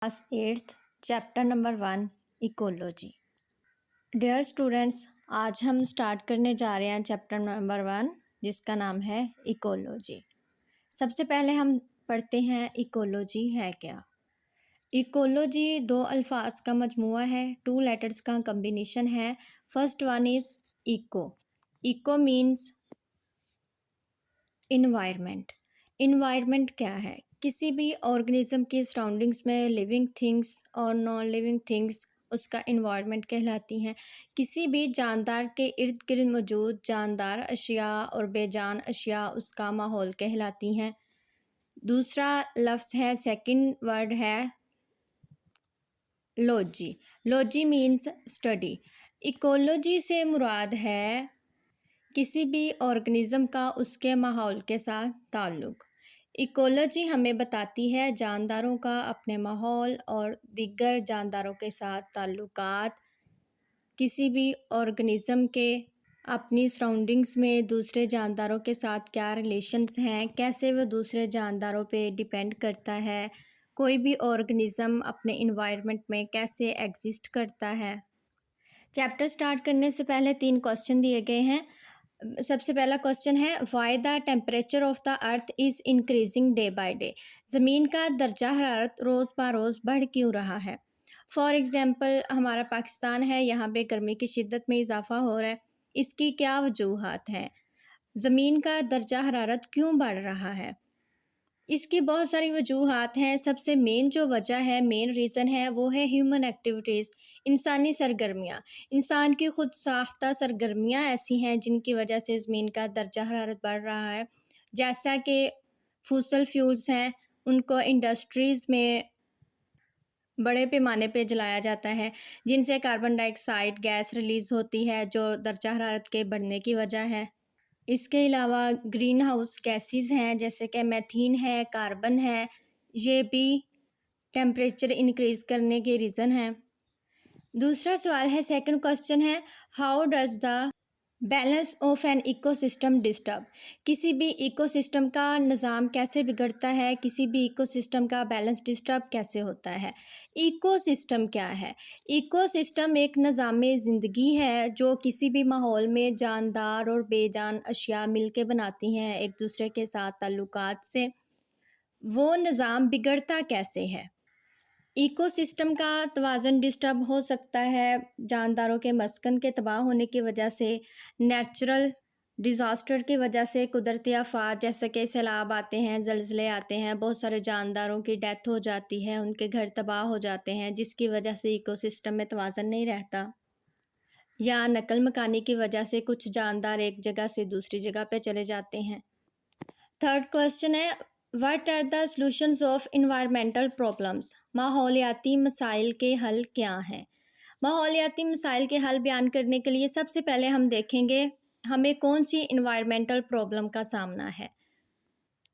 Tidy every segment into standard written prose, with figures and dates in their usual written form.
Class 8th chapter number 1 ecology. Dear students, आज हम start करने जा रहे हैं चैप्टर नंबर 1 जिसका नाम है इकोलॉजी। सबसे पहले हम पढ़ते हैं इकोलॉजी है क्या। इकोलॉजी दो अल्फाज का मजमुआ है, 2 लेटर्स का कम्बिनेशन है। First one is eco. Eco means environment. Environment क्या है? किसी भी ऑर्गेनिज्म की सराउंडिंग्स में लिविंग थिंग्स और नॉन लिविंग थिंग्स उसका इन्वायरमेंट कहलाती हैं। किसी भी जानदार के इर्द गिर्द मौजूद जानदार अशिया और बेजान अशिया उसका माहौल कहलाती हैं। दूसरा लफ्ज़ है, सेकंड वर्ड है logy. Logy means study. Ecology से मुराद है किसी भी ऑर्गेनिज्म का उसके माहौल के साथ ताल्लुक़। इकोलॉजी हमें बताती है जानदारों का अपने माहौल और दीगर जानदारों के साथ ताल्लुकात। किसी भी ऑर्गेनिज्म के अपनी सराउंडिंग्स में दूसरे जानदारों के साथ क्या रिलेशंस हैं, कैसे वो दूसरे जानदारों पे डिपेंड करता है, कोई भी ऑर्गेनिज्म अपने इन्वायरमेंट में कैसे एग्जिस्ट करता है। चैप्टर स्टार्ट करने से पहले 3 क्वेश्चन दिए गए हैं। सबसे पहला क्वेश्चन है, why the temperature of the earth is increasing day by day. ज़मीन का दर्जा हरारत रोज़ ब रोज़ बढ़ क्यों रहा है। फॉर एग्ज़ाम्पल हमारा पाकिस्तान है, यहाँ पे गर्मी की शिद्दत में इजाफ़ा हो रहा है। इसकी क्या वजूहात हैं? ज़मीन का दर्जा हरारत क्यों बढ़ रहा है? इसकी बहुत सारी वजूहात हैं। सबसे मेन जो वजह है, मेन रीज़न है, वो है ह्यूमन एक्टिविटीज़, इंसानी सरगर्मियाँ। इंसान की खुद साख्ता सरगर्मियाँ ऐसी हैं जिनकी वजह से ज़मीन का दर्जा हरारत बढ़ रहा है। जैसा कि फॉसिल फ्यूल्स हैं, उनको इंडस्ट्रीज़ में बड़े पैमाने पे जलाया जाता है, जिनसे कार्बन डाइऑक्साइड गैस रिलीज़ होती है जो दर्जा हरारत के बढ़ने की वजह है। इसके अलावा ग्रीन हाउस गैसेस हैं, जैसे कि मीथेन है, कार्बन है, ये भी टेम्परेचर इंक्रीज़ करने के रीज़न हैं। दूसरा सवाल है, सेकंड क्वेश्चन है, how does the balance of an ecosystem disturb. किसी भी इकोसिस्टम का निज़ाम कैसे बिगड़ता है, किसी भी इकोसिस्टम का बैलेंस डिस्टर्ब कैसे होता है। इकोसिस्टम क्या है? इकोसिस्टम एक निज़ाम ज़िंदगी है जो किसी भी माहौल में जानदार और बेजान अशिया मिलके बनाती हैं एक दूसरे के साथ ताल्लुकात से। वो निज़ाम बिगड़ता कैसे है? इकोसिस्टम का तवाज़न डिस्टर्ब हो सकता है जानदारों के मस्कन के तबाह होने की वजह से, नेचुरल डिज़ास्टर की वजह से, कुदरती आफ़ात जैसे कि सैलाब आते हैं, ज़लज़ले आते हैं, बहुत सारे जानदारों की डेथ हो जाती है, उनके घर तबाह हो जाते हैं, जिसकी वजह से इकोसिस्टम में तवाज़न नहीं रहता। या नकल मकानी की वजह से कुछ जानदार एक जगह से दूसरी जगह पे चले जाते हैं। Third question is, what are the solutions of environmental problems. माहौलियाती मसाइल के हल क्या हैं? माहौलियाती मसाइल के हल बयान करने के लिए सबसे पहले हम देखेंगे हमें कौन सी इन्वायरमेंटल प्रॉब्लम का सामना है,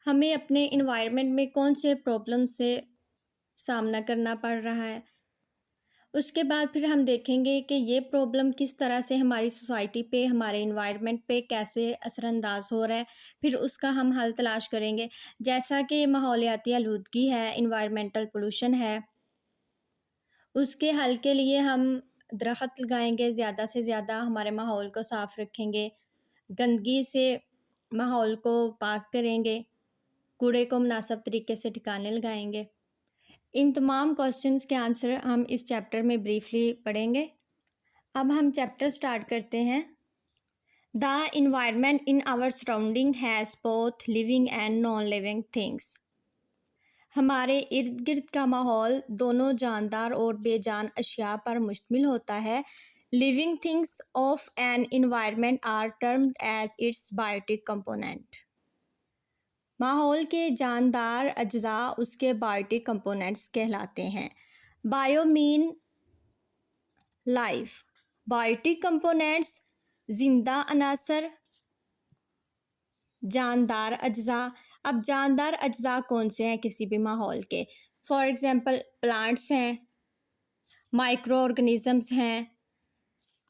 हमें अपने इन्वायरमेंट में कौन से प्रॉब्लम से सामना करना पड़ रहा है। उसके बाद फिर हम देखेंगे कि ये प्रॉब्लम किस तरह से हमारी सोसाइटी पे, हमारे इन्वायरमेंट पे कैसे असरअंदाज हो रहा है, फिर उसका हम हल तलाश करेंगे। जैसा कि माहौलियाती आलूदगी है, इन्वायरमेंटल पोल्यूशन है, उसके हल के लिए हम दरख्त लगाएंगे, ज़्यादा से ज़्यादा हमारे माहौल को साफ़ रखेंगे, गंदगी से माहौल को पाक करेंगे, कूड़े को मुनासिब तरीके से ठिकाने लगाएंगे। इन तमाम क्वेश्चंस के आंसर हम इस चैप्टर में ब्रीफली पढ़ेंगे। अब हम चैप्टर स्टार्ट करते हैं। The environment in our surrounding has both living and non living things. हमारे इर्द गिर्द का माहौल दोनों जानदार और बेजान अशिया पर मुश्तमिल होता है। Living things of an environment are termed as its biotic component. माहौल के जानदार अज्जा उसके बायोटिक कंपोनेंट्स कहलाते हैं। Bio mean life, biotic components जिंदा अनासर, जानदार अज्जा। अब जानदार अज्जा कौन से हैं किसी भी माहौल के? फॉर एग्ज़ाम्पल प्लांट्स हैं, माइक्रो ऑर्गेनिज़म्स हैं,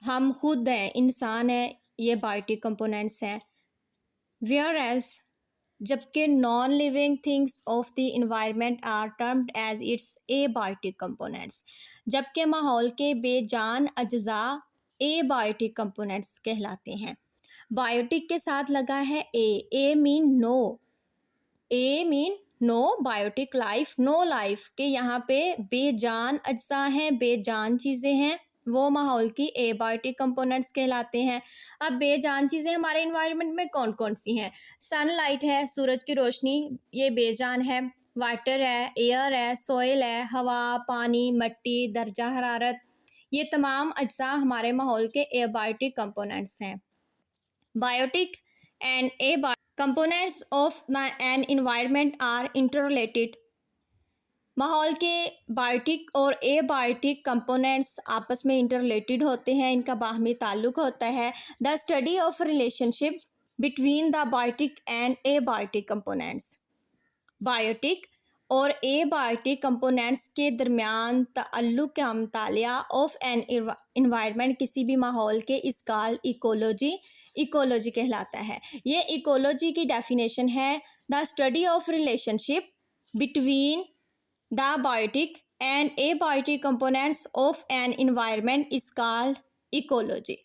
हम खुद हैं, इंसान हैं, ये बायोटिक कंपोनेंट्स हैं। वेयर एज जबकि non living things of the environment are termed as its abiotic components. जबकि माहौल के बेजान अज्जा एबायोटिक कंपोनेंट्स कहलाते हैं। बायोटिक के साथ लगा है I mean no, I mean no, biotic life, no life के यहाँ पे बेजान अज्जा हैं, बेजान चीज़ें हैं, वो माहौल की एबायोटिक कंपोनेंट्स कहलाते हैं। अब बेजान चीज़ें हमारे इन्वायरमेंट में कौन कौन सी हैं? सनलाइट है, सूरज की रोशनी, ये बेजान है। वाटर है, एयर है, सॉइल है, हवा, पानी, मिट्टी, दर्जा हरारत, ये तमाम अज्जा हमारे माहौल के एबायोटिक कंपोनेंट्स हैं। Biotic and abiotic components of an environment are interrelated। माहौल के बायोटिक और एबायोटिक कंपोनेंट्स आपस में इंटरलेटेड होते हैं, इनका बाहमी ताल्लुक होता है। The study of relationship between the biotic and abiotic components. Biotic और एबायोटिक कंपोनेंट्स के दरमियान ताल्लुक का मुतालिया ऑफ एन इन्वायरमेंट, किसी भी माहौल के, इस काल इकोलॉजी कहलाता है। ये इकोलॉजी की डेफिनेशन है the study of relationship between the biotic and abiotic components of an environment is called ecology.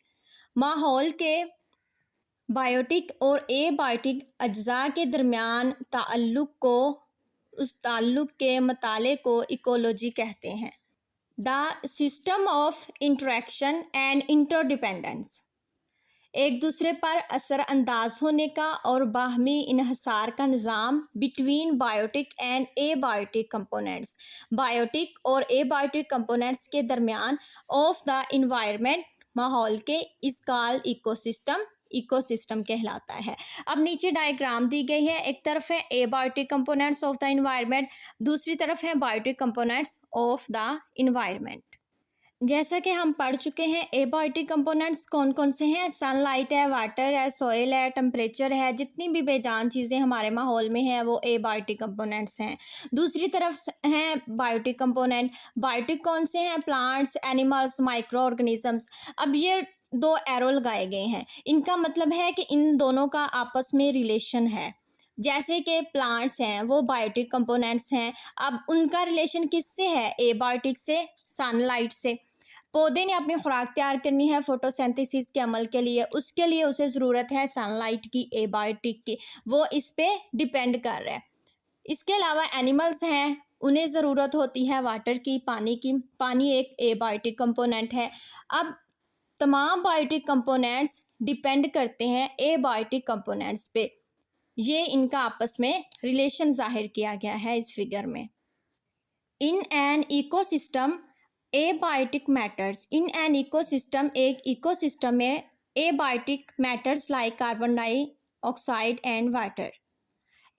माहौल के बायोटिक और एबायोटिक अज्जा के दरमियान ताल्लुक को, उस ताल्लुक के मताले को इकोलॉजी कहते हैं। The system of interaction and interdependence, एक दूसरे पर असर अंदाज होने का और बाहमी इन्हसार का निज़ाम between biotic and abiotic components, biotic और एबायोटिक कंपोनेंट्स के दरमियान ऑफ द इन्वायरमेंट, माहौल के, इस काल इकोसिस्टम कहलाता है। अब नीचे डायग्राम दी गई है, एक तरफ है abiotic components of the environment, दूसरी तरफ है biotic components of the environment. जैसा कि हम पढ़ चुके हैं, एबायोटिक कंपोनेंट्स कौन कौन से हैं? सनलाइट है, वाटर है, सॉइल है, टेम्परेचर है, जितनी भी बेजान चीज़ें हमारे माहौल में हैं वो एबायोटिक कंपोनेंट्स हैं। दूसरी तरफ हैं बायोटिक कंपोनेंट। बायोटिक कौन से हैं? Plants, animals, micro organisms. अब ये दो एरो लगाए गए हैं, इनका मतलब है कि इन दोनों का आपस में रिलेशन है। जैसे कि प्लांट्स हैं वो बायोटिक कंपोनेंट्स हैं, अब उनका रिलेशन किससे है? एबायोटिक से, सनलाइट से। पौधे ने अपनी खुराक तैयार करनी है फोटोसिंथेसिस के अमल के लिए, उसके लिए उसे ज़रूरत है सनलाइट की, एबायोटिक की, वो इस पे डिपेंड कर रहा है। इसके अलावा एनिमल्स हैं, उन्हें ज़रूरत होती है वाटर की, पानी की, पानी एक एबायोटिक कंपोनेंट है। अब तमाम बायोटिक कंपोनेंट्स डिपेंड करते हैं एबायोटिक कंपोनेंट्स पे, ये इनका आपस में रिलेशन जाहिर किया गया है इस फिगर में। In an ecosystem abiotic matters, in an ecosystem, एक इकोसिस्टम में abiotic matters like carbon dioxide and water.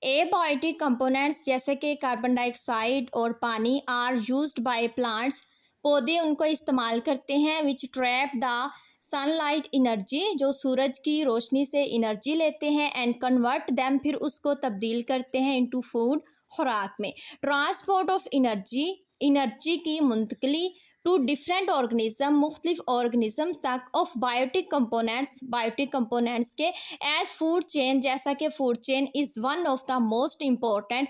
Abiotic components जैसे कि कार्बन डाइऑक्साइड और पानी आर यूज्ड बाय प्लांट्स, पौधे उनको इस्तेमाल करते हैं, विच ट्रैप द सनलाइट एनर्जी, जो सूरज की रोशनी से एनर्जी लेते हैं, एंड कन्वर्ट दैम, फिर उसको तब्दील करते हैं इनटू फूड, खुराक में। ट्रांसपोर्ट ऑफ एनर्जी, एनर्जी की मुंतकली टू डिफरेंट ऑर्गेनिज्म, मुख्तलिफ ऑर्गेनिजम्स तक, ऑफ बायोटिक कंपोनेंट्स के, एज फूड चेन, जैसा कि food chain is one of the most important,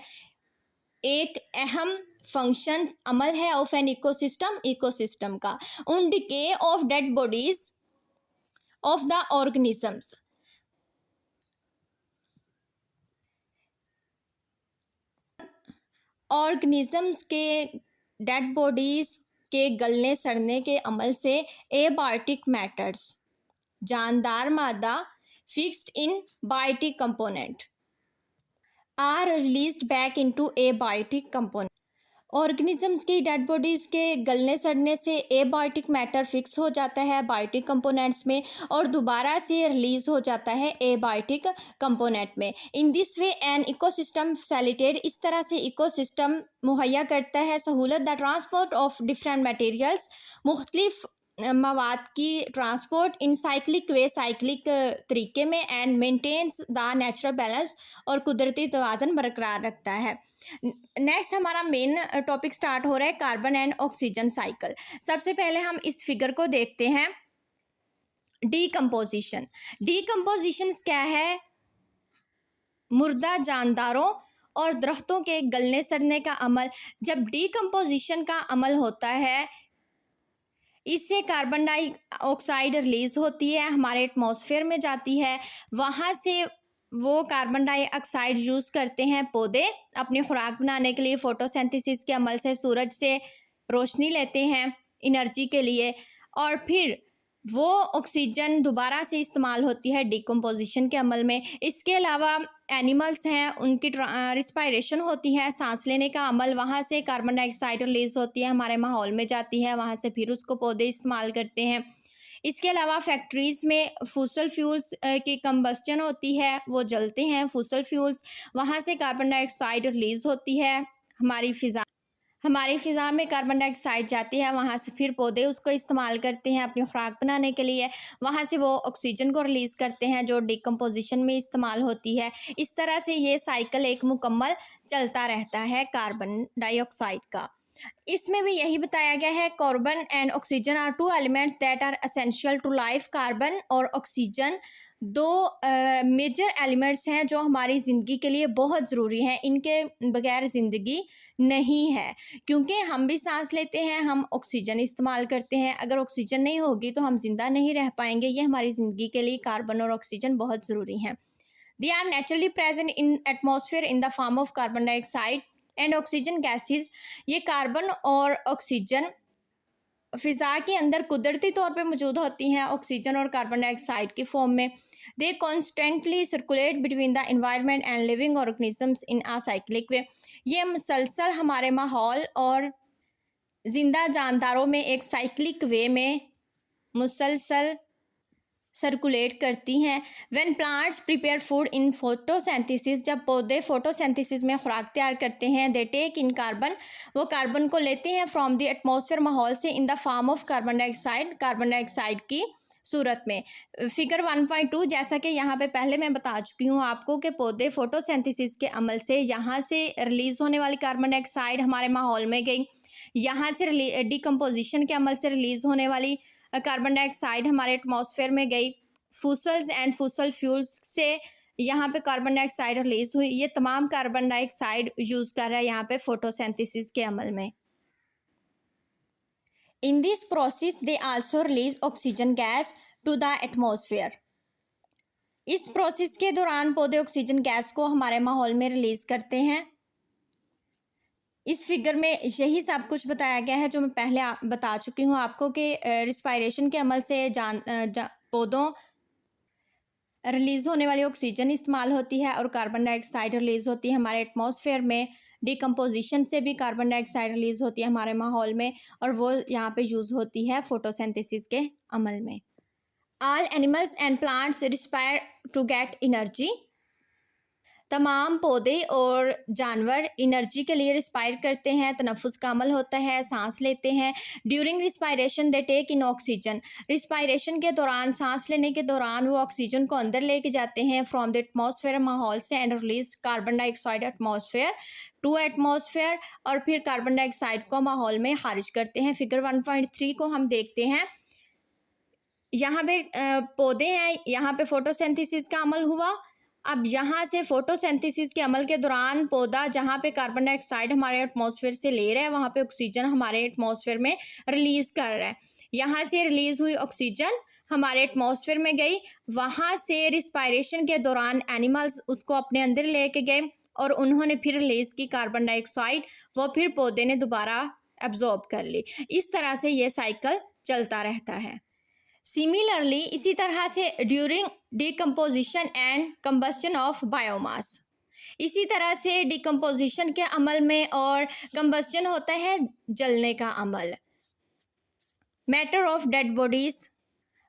एक अहम फंक्शन, अमल है ऑफ एन इकोसिस्टम का। उन decay of dead bodies of the organisms, organisms के डेड बॉडीज के गलने सड़ने के अमल से एबायोटिक मैटर्स, जानदार मादा fixed in biotic component, are released back into abiotic component. Organisms की डेड बॉडीज़ के गलने सड़ने से एबायोटिक मैटर फिक्स हो जाता है बायोटिक कंपोनेंट्स में और दोबारा से रिलीज़ हो जाता है एबायोटिक कंपोनेंट में। In this way an ecosystem facilitate, इस तरह से इकोसिस्टम मुहैया करता है सहूलत, the transport of different materials, मुख्तलिफ मवाद की transport, in cyclic way, cyclic तरीके में, and maintains the natural balance, और कुदरती तवाज़ुन बरकरार रखता है। नेक्स्ट हमारा मेन टॉपिक स्टार्ट हो रहा है कार्बन एंड ऑक्सीजन साइकिल। सबसे पहले हम इस फिगर को देखते हैं। डीकम्पोजिशन क्या है? मुर्दा जानदारों और दरख्तों के गलने सड़ने का अमल। जब डीकम्पोजिशन का अमल होता है, इससे कार्बन डाइऑक्साइड रिलीज़ होती है, हमारे एटमॉस्फेयर में जाती है। वहाँ से वो कार्बन डाइऑक्साइड यूज़ करते हैं पौधे अपनी खुराक बनाने के लिए। फोटोसिंथेसिस के अमल से सूरज से रोशनी लेते हैं एनर्जी के लिए, और फिर वो ऑक्सीजन दोबारा से इस्तेमाल होती है डिकम्पोजिशन के अमल में। इसके अलावा एनिमल्स हैं, उनकी रिस्पायरेशन होती है, सांस लेने का अमल। वहाँ से कार्बन डाइऑक्साइड रिलीज़ होती है, हमारे माहौल में जाती है, वहाँ से फिर उसको पौधे इस्तेमाल करते हैं। इसके अलावा फैक्ट्रीज़ में फूसल फ्यूल्स की कंबस्चन होती है, वो जलते हैं फूसल फ्यूल्स, वहाँ से कार्बन डाइऑक्साइड रिलीज़ होती है। हमारी फ़िज़ा में कार्बन डाइऑक्साइड जाती है, वहाँ से फिर पौधे उसको इस्तेमाल करते हैं अपनी खुराक बनाने के लिए। वहाँ से वो ऑक्सीजन को रिलीज़ करते हैं जो डिकम्पोजिशन में इस्तेमाल होती है। इस तरह से ये साइकिल एक मुकम्मल चलता रहता है कार्बन डाइऑक्साइड का। इसमें भी यही बताया गया है, carbon and oxygen are two elements that are essential to life. Carbon और ऑक्सीजन दो मेजर एलिमेंट्स हैं जो हमारी ज़िंदगी के लिए बहुत ज़रूरी हैं। इनके बगैर ज़िंदगी नहीं है, क्योंकि हम भी सांस लेते हैं, हम ऑक्सीजन इस्तेमाल करते हैं। अगर ऑक्सीजन नहीं होगी तो हम ज़िंदा नहीं रह पाएंगे। ये हमारी ज़िंदगी के लिए कार्बन और ऑक्सीजन बहुत ज़रूरी हैं। They are naturally present in atmosphere in the form of carbon dioxide and oxygen gases. ये कार्बन और ऑक्सीजन फ़िज़ा के अंदर कुदरती तौर पे मौजूद होती हैं, ऑक्सीजन और कार्बन डाइऑक्साइड की फॉर्म में। They constantly circulate between the environment and living organisms in a cyclic way. ये मुसलसल हमारे माहौल और ज़िंदा जानदारों में एक साइक्लिक वे में मुसलसल सर्कुलेट करती हैं। When plants prepare food in photosynthesis, जब पौधे फोटोसिंथेसिस में खुराक तैयार करते हैं, दे टेक इन कार्बन, वो कार्बन को लेते हैं फ्रॉम द एटमॉस्फेयर, माहौल से, इन the form of carbon dioxide की सूरत में। फिगर 1.2, जैसा कि यहाँ पे पहले मैं बता चुकी हूँ आपको कि पौधे फोटोसिंथेसिस के अमल से यहाँ से रिलीज़ होने वाली कार्बन डाइऑक्साइड हमारे माहौल में गई, यहाँ से डिकम्पोजिशन के अमल से रिलीज़ होने वाली कार्बन डाइऑक्साइड हमारे एटमॉस्फेयर में गई, फूसल्स एंड फूसल फ्यूल्स से यहाँ पे कार्बन डाइऑक्साइड रिलीज़ हुई। ये तमाम कार्बन डाइऑक्साइड यूज़ कर रहा है यहाँ पे फोटोसिंथेसिस के अमल में। In this process they also release oxygen gas to the atmosphere. इस प्रोसेस के दौरान पौधे ऑक्सीजन गैस को हमारे माहौल में रिलीज़ करते हैं। इस फिगर में यही सब कुछ बताया गया है जो मैं पहले बता चुकी हूँ आपको कि रिस्पायरेशन के अमल से पौधों रिलीज़ होने वाली ऑक्सीजन इस्तेमाल होती है और कार्बन डाइऑक्साइड रिलीज़ होती है हमारे एटमॉस्फेयर में। डिकम्पोजिशन से भी कार्बन डाइऑक्साइड रिलीज़ होती है हमारे माहौल में, और वो यहाँ पे यूज़ होती है फोटोसिंथेसिस के अमल में। All animals and plants respire to get energy. तमाम पौधे और जानवर एनर्जी के लिए रिस्पायर करते हैं, तनफ़ुस का अमल होता है, सांस लेते हैं। During respiration they take in oxygen. Respiration के दौरान, सांस लेने के दौरान वो ऑक्सीजन को अंदर लेके जाते हैं फ्रॉम द एटमॉस्फेयर, माहौल से, and release carbon dioxide atmosphere to atmosphere, और फिर कार्बन डाइऑक्साइड को माहौल में खारिज करते हैं। फिगर 1.3 को हम देखते हैं। यहाँ पे पौधे हैं, यहाँ पे फोटोसिंथेसिस का अमल हुआ। अब यहाँ से फोटोसिंथेसिस के अमल के दौरान पौधा जहाँ पे कार्बन डाइऑक्साइड हमारे एटमॉस्फेयर से ले रहा है, वहाँ पे ऑक्सीजन हमारे एटमॉस्फेयर में रिलीज़ कर रहा है। यहाँ से रिलीज़ हुई ऑक्सीजन हमारे एटमॉस्फेयर में गई, वहाँ से रिस्पायरेशन के दौरान एनिमल्स उसको अपने अंदर लेके गए और उन्होंने फिर रिलीज़ की कार्बन डाइऑक्साइड, वो फिर पौधे ने दोबारा एब्जॉर्ब कर ली। इस तरह से ये साइकिल चलता रहता है। सिमिलरली, इसी तरह से during decomposition and combustion of biomass, इसी तरह से डिकम्पोजिशन के अमल में और कंबस्शन होता है जलने का अमल। Matter of dead bodies,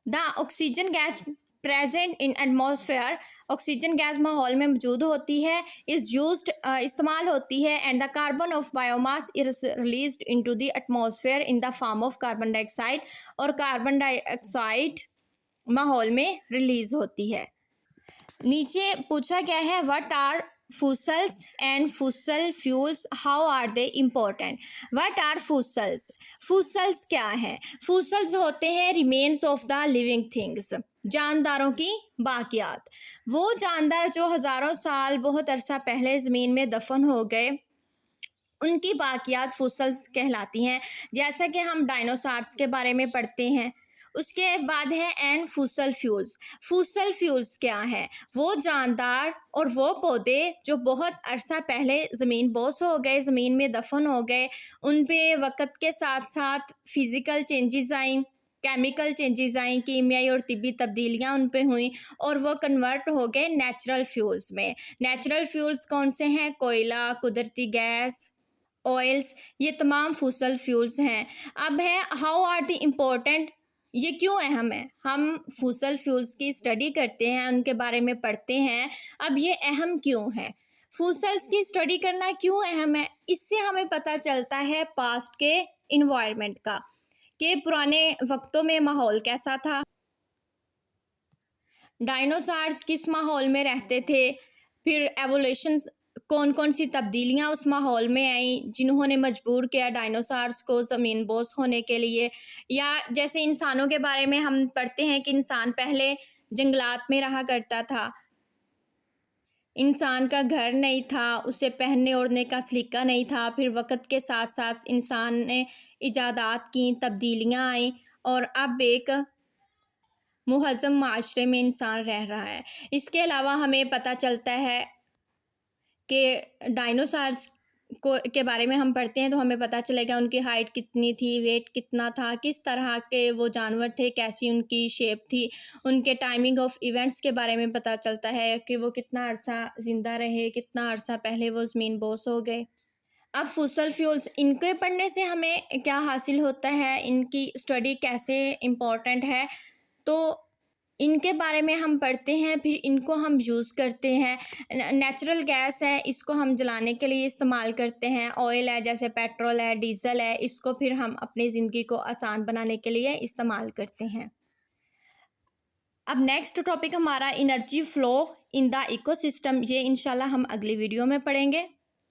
the oxygen gas present in atmosphere, oxygen gas माहौल में मौजूद होती है, इज़ यूज्ड इस्तेमाल होती है, and the carbon of biomass is released into the atmosphere in the form of carbon dioxide, और कार्बन डाइऑक्साइड माहौल में रिलीज होती है। नीचे पूछा गया है, what are fossils and fossil fuels, how are they important? What are fossils? fossils क्या है? fossils होते हैं remains of the living things, जानदारों की बाकियात। वो जानदार जो हज़ारों साल बहुत अरसा पहले ज़मीन में दफन हो गए, उनकी बाकियात फॉसिल्स कहलाती हैं। जैसा कि हम डायनासोर्स के बारे में पढ़ते हैं। उसके बाद है एंड फूसल फ्यूल्स। फूसल फ्यूल्स क्या है? वो जानदार और वो पौधे जो बहुत अरसा पहले ज़मीन बोस हो गए, ज़मीन में दफन हो गए, उन पे वक़्त के साथ साथ फ़िज़िकल चेंजेस आई, केमिकल चेंजेस आई, कीमियाई और तिब्बी तब्दीलियाँ उन पे हुई और वो कन्वर्ट हो गए नेचुरल फ्यूल्स में। नेचुरल फ्यूल्स कौन से हैं? कोयला, कुदरती गैस, ऑयल्स, ये तमाम फॉसिल फ्यूल्स हैं। अब है हाउ आर द इम्पोर्टेंट, ये क्यों अहम है? हम फॉसिल फ्यूल्स की स्टडी करते हैं, उनके बारे में पढ़ते हैं, अब ये अहम क्यों है? फॉसिल्स की स्टडी करना क्यों अहम है? इससे हमें पता चलता है पास्ट के इन्वायरमेंट का, कि पुराने वक्तों में माहौल कैसा था, डायनासोर्स किस माहौल में रहते थे, फिर एवोल्यूशन कौन कौन सी तब्दीलियाँ उस माहौल में आई जिन्होंने मजबूर किया डायनासोर्स को ज़मीन बोस होने के लिए। या जैसे इंसानों के बारे में हम पढ़ते हैं कि इंसान पहले जंगलात में रहा करता था, इंसान का घर नहीं था, उसे पहनने ओढ़ने का सलीका नहीं था। फिर वक़्त के साथ साथ इंसान ने इजादात की, तब्दीलियाँ आई और अब एक मुहज़्ज़म माशरे में इंसान रह रहा है। इसके अलावा हमें पता चलता है कि डायनासोर्स को के बारे में हम पढ़ते हैं तो हमें पता चलेगा उनकी हाइट कितनी थी, वेट कितना था, किस तरह के वो जानवर थे, कैसी उनकी शेप थी, उनके टाइमिंग ऑफ इवेंट्स के बारे में पता चलता है कि वो कितना अरसा ज़िंदा रहे, कितना अरसा पहले वो ज़मीन बोस हो गए। अब फॉसिल फ्यूल्स, इनके पढ़ने से हमें क्या हासिल होता है, इनकी स्टडी कैसे इम्पोर्टेंट है, तो इनके बारे में हम पढ़ते हैं, फिर इनको हम यूज़ करते हैं। नेचुरल गैस है, इसको हम जलाने के लिए इस्तेमाल करते हैं। ऑयल है, जैसे पेट्रोल है, डीज़ल है, इसको फिर हम अपनी ज़िंदगी को आसान बनाने के लिए इस्तेमाल करते हैं। अब नेक्स्ट टॉपिक हमारा energy flow in the ecosystem, ये इंशाल्लाह हम अगली वीडियो में पढ़ेंगे।